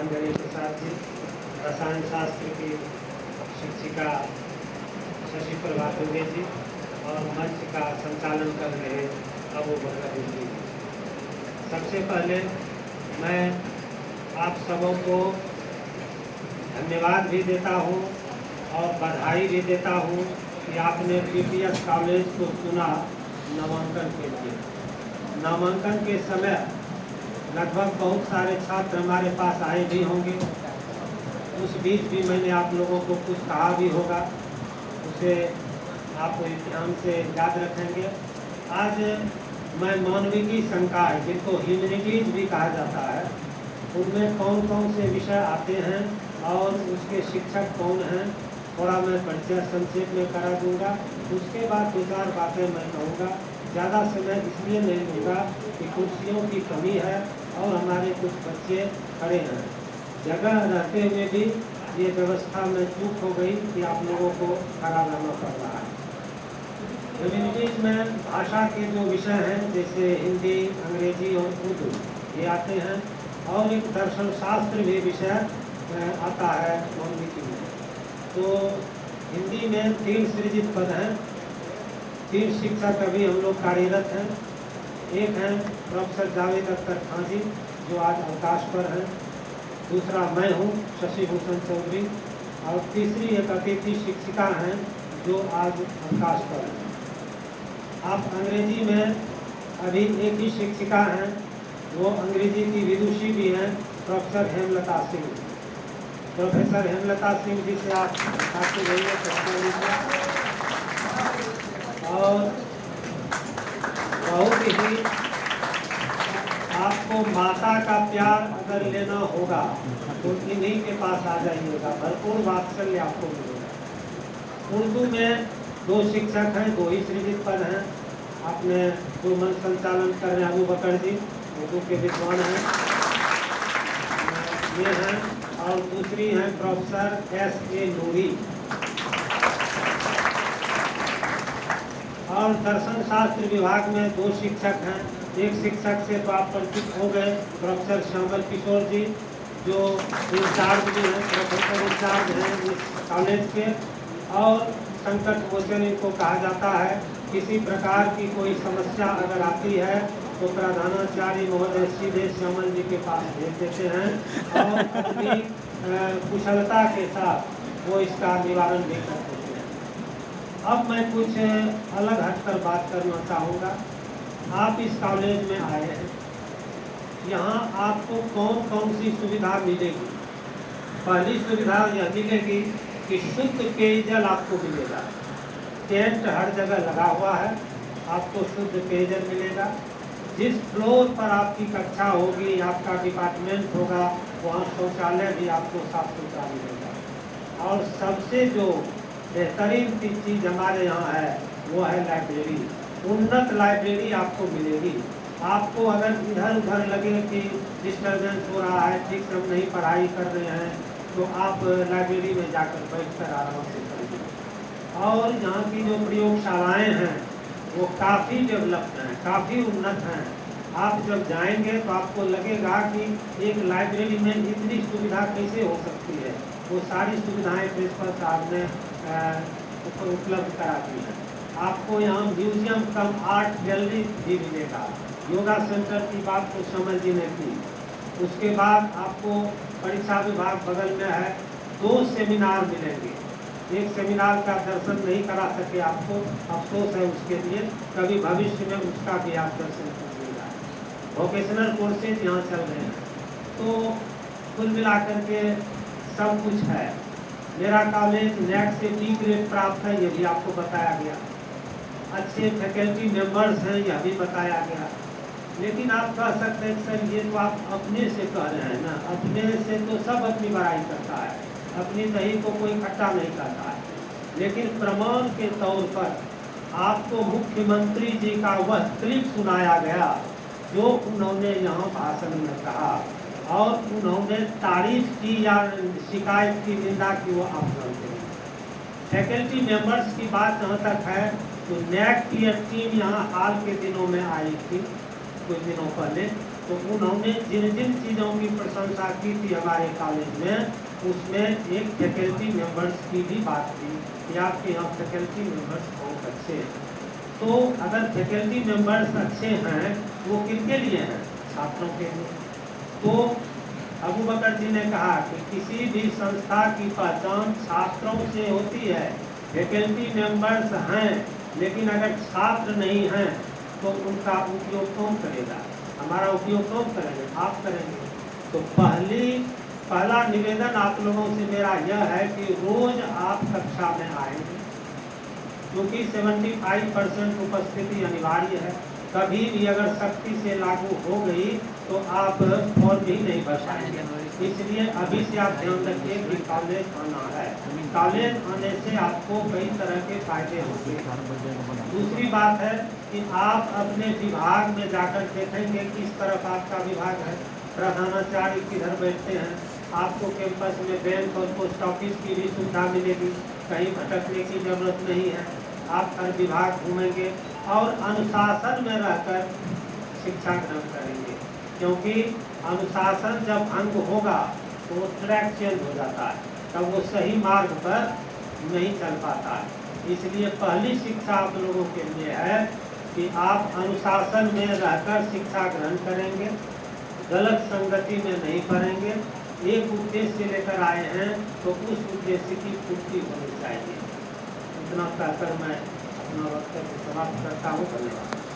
गणेश प्रसाद जी, रसायन शास्त्र की शिक्षिका शशि प्रभा दुबे जी और मंच का संचालन कर रहे अबू बकर जी। सबसे पहले मैं आप सबों को धन्यवाद भी देता हूँ और बधाई भी देता हूँ कि आपने पीपीएस कॉलेज को चुना नामांकन के लिए। नामांकन के समय लगभग बहुत सारे छात्र हमारे पास आए भी होंगे, उस बीच भी मैंने आप लोगों को कुछ कहा भी होगा, उसे आप ध्यान से याद रखेंगे। आज मैं मानविकी संकाय, जिनको ह्यूमैनिटीज भी कहा जाता है, उनमें कौन कौन से विषय आते हैं और उसके शिक्षक कौन हैं, थोड़ा मैं परिचय संक्षेप में करा दूंगा। उसके बाद दो चार बातें मैं कहूँगा। ज़्यादा समय इसलिए नहीं लूँगा कि कुर्सियों की कमी है और हमारे कुछ बच्चे खड़े हैं। जगह रहते हुए भी ये व्यवस्था में चूक हो गई कि आप लोगों को खड़ा रहना पड़ रहा है। ह्यूमैनिटीज में भाषा के जो विषय हैं जैसे हिंदी, अंग्रेजी और उर्दू ये आते हैं, और एक दर्शन शास्त्र भी विषय आता है मानविकी में। तो हिंदी में 3 सृजित पद हैं, 3 शिक्षक अभी हम लोग कार्यरत हैं। एक हैं प्रोफेसर जावेद अख्तर खां जी जो आज अवकाश पर हैं, दूसरा मैं हूँ शशि भूषण चौधरी, और तीसरी एक अतिथि शिक्षिका हैं जो आज अवकाश पर हैं। आप अंग्रेजी में अभी एक ही शिक्षिका हैं, वो अंग्रेजी की विदुषी भी हैं, प्रोफेसर हेमलता सिंह। प्रोफेसर हेमलता सिंह जी से आप आपके जरिए प्रश्न लीजिए। और बहुत ही आपको माता का प्यार अगर लेना होगा तो इन्हीं के पास आ जाइएगा, भरपूर वात्सल्य आपको मिलेगा। उर्दू में 2 शिक्षक हैं, 2 ही सृजित पद हैं। आपने जो मंच संचालन कर रहे हैं अबू बकर जी, उर्दू के विद्वान हैं, ये हैं, और दूसरी हैं प्रोफेसर S.A. नूरी। और दर्शन शास्त्र विभाग में 2 शिक्षक हैं। एक शिक्षक से तो आप परिचित हो गए, प्रोफेसर श्यामल किशोर जी जो इंचार्ज भी हैं, प्रोफेसर इंचार्ज हैं इस कॉलेज के, और संकट मोचन इनको कहा जाता है। किसी प्रकार की कोई समस्या अगर आती है तो प्रधानाचार्य महोदय सीधे श्यामल जी के पास भेज देते हैं और अपनी कुशलता के साथ वो इसका निवारण भी कर देते हैं। अब मैं कुछ अलग हटकर बात करना चाहूँगा। आप इस कॉलेज में आए हैं, यहाँ आपको कौन कौन सी सुविधा मिलेगी? पहली सुविधा यह मिलेगी कि शुद्ध पेयजल आपको मिलेगा। टेंट हर जगह लगा हुआ है, आपको शुद्ध पेयजल मिलेगा। जिस फ्लोर पर आपकी कक्षा होगी, आपका डिपार्टमेंट होगा, वहाँ शौचालय भी आपको साफ सुथरा मिलेगा। और सबसे जो बेहतरीन चीज़ हमारे यहाँ है वो है लाइब्रेरी। उन्नत लाइब्रेरी आपको मिलेगी। आपको अगर इधर उधर लगे कि डिस्टर्बेंस हो रहा है, ठीक से हम नहीं पढ़ाई कर रहे हैं, तो आप लाइब्रेरी में जाकर बैठकर आराम से पढ़िए। और यहाँ की जो प्रयोगशालाएँ हैं वो काफ़ी डेवलप्ड हैं, काफ़ी उन्नत हैं। आप जब जाएंगे तो आपको लगेगा कि एक लाइब्रेरी में इतनी सुविधा कैसे हो सकती है। वो सारी सुविधाएं प्रिंसिपल साहब ने उपलब्ध करा दी हैं। आपको यहाँ म्यूजियम कम आर्ट गैलरी भी मिलेगा। योगा सेंटर की बात तो श्यामल जी ने की। उसके बाद आपको परीक्षा विभाग बगल में है, 2 सेमिनार मिलेंगे। एक सेमिनार का दर्शन नहीं करा सके आपको, अफसोस है उसके लिए, कभी भविष्य में उसका भी आप दर्शन कीजिएगा। वोकेशनल कोर्सेज यहाँ चल रहे हैं। तो कुल मिलाकर के सब कुछ है। मेरा कॉलेज NAAC से B ग्रेड प्राप्त है, ये भी आपको बताया गया। अच्छे फैकल्टी मेंबर्स हैं, यह भी बताया गया। लेकिन आप कह सकते हैं सर ये तो आप अपने से कह रहे हैं ना, अपने से तो सब अपनी बड़ाई करता है, अपनी दही को कोई खट्टा नहीं करता है। लेकिन प्रमाण के तौर पर आपको मुख्यमंत्री जी का वह क्लिप सुनाया गया जो उन्होंने यहाँ भाषण में कहा, और उन्होंने तारीफ की या शिकायत की, निंदा की, वो आप जानते हैं। फैकल्टी मेंबर्स की बात जहाँ तक है तो NAAC की एक टीम यहाँ हाल के दिनों में आई थी, कुछ दिनों पहले, तो उन्होंने जिन जिन चीज़ों की प्रशंसा की थी हमारे कॉलेज में, उसमें एक फैकल्टी मेंबर्स की भी बात थी कि आपके यहाँ फैकल्टी मेंबर्स बहुत अच्छे हैं। तो अगर फैकल्टी मेंबर्स अच्छे हैं वो किसके लिए हैं? छात्रों के लिए। तो अबू बकर जी ने कहा कि किसी भी संस्था की पहचान छात्रों से होती है। फैकल्टी मेंबर्स हैं, लेकिन अगर छात्र नहीं हैं तो उनका उपयोग कौन करेगा? हमारा उपयोग कौन करेंगे? आप करेंगे। तो पहला निवेदन आप लोगों से मेरा यह है कि रोज आप कक्षा में आएंगे, क्योंकि 75% उपस्थिति अनिवार्य है। कभी भी अगर सख्ती से लागू हो गई तो आप फॉर्म भी नहीं भर पाएंगे। इसलिए अभी से आप ध्यान रखिए कि कॉलेज आना है। कॉलेज आने से आपको कई तरह के फायदे होंगे। दूसरी बात है कि आप अपने विभाग में जाकर देखेंगे किस तरफ आपका विभाग है। प्रधानाचार्य किधर बैठते हैं। आपको कैंपस में बैंक और पोस्ट ऑफिस की भी सुविधा मिलेगी, कहीं भटकने की जरूरत नहीं है। आप हर विभाग घूमेंगे और अनुशासन में रहकर शिक्षा ग्रहण करेंगे, क्योंकि अनुशासन जब भंग होगा तो ट्रैक चेंज हो जाता है, तब वो सही मार्ग पर नहीं चल पाता है। इसलिए पहली शिक्षा आप लोगों के लिए है कि आप अनुशासन में रहकर शिक्षा ग्रहण करेंगे, गलत संगति में नहीं पड़ेंगे। एक उद्देश्य लेकर आए हैं तो उस उद्देश्य की पूर्ति होनी चाहिए। इतना कहकर मैं अपना वक्तव्य समाप्त करता हूँ। धन्यवाद।